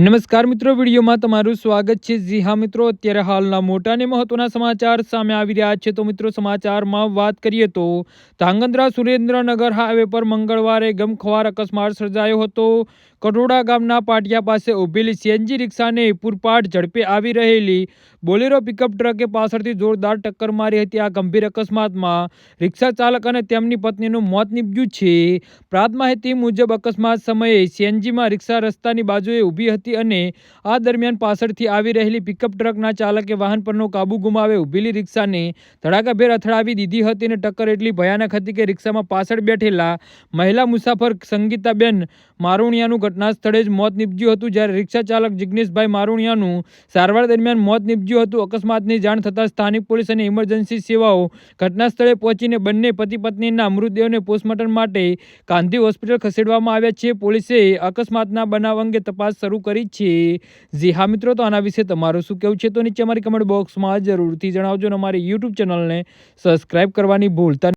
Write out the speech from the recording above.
નમસ્કાર મિત્રો, વિડીયોમાં તમારું સ્વાગત છે। જી હા મિત્રો, અત્યારે હાલના મોટા અને મહત્વના સમાચાર સામે આવી રહ્યા છે। તો મિત્રો, સમાચારમાં વાત કરીએ તો ધાંગધ્રા સુરેન્દ્રનગર હાઈવે પર મંગળવારે ગમખ્વાર અકસ્માત સર્જાયો હતો। કટોડા ગામના પાટિયા પાસે ઊભેલી સીએનજી રિક્ષાને પૂરપાટ ઝડપે આવી રહેલી બોલેરો પિકઅપ ટ્રકે પાછળથી જોરદાર ટક્કર મારી હતી। આ ગંભીર અકસ્માતમાં રિક્ષા ચાલક અને તેમની પત્નીનું મોત નીપજ્યું છે। પ્રાપ્ત માહિતી મુજબ અકસ્માત સમયે સીએનજીમાં રિક્ષા રસ્તાની બાજુએ ઊભી હતી અને આ દરમિયાન પાછળથી આવી રહેલી પિકઅપ ટ્રકના ચાલકે વાહન પરનો કાબુ ગુમાવી ઊભેલી રિક્ષાને ધડાકાભેર અથડાવી દીધી હતી અને ટક્કર એટલી ભયાનક હતી કે રિક્ષામાં પાછળ બેઠેલા મહિલા મુસાફર સંગીતાબેન મારુણિયાનું ઘટના સ્થળે જ મોત નીપજ્યું હતું, જ્યારે રિક્ષા ચાલક જિગ્નેશભાઈ મારુણિયાનું સારવાર દરમિયાન મોત નીપજ્યું હતું। અકસ્માતની જાણ થતાં સ્થાનિક પોલીસ અને ઇમરજન્સી સેવાઓ ઘટના સ્થળે પહોંચીને બંને પતિ પત્નીના મૃતદેહોને પોસ્ટમોર્ટમ માટે ગાંધી હોસ્પિટલ ખસેડવામાં આવ્યા છે। પોલીસે અકસ્માતના બનાવ અંગે તપાસ શરૂ કરી છે। જી હા મિત્રો, તો આના વિશે તમારું શું કહેવું છે તો નીચે અમારી કમેન્ટ બોક્સમાં જરૂરથી જણાવજો અને અમારી યુટ્યુબ ચેનલને સબસ્ક્રાઇબ કરવાની ભૂલતા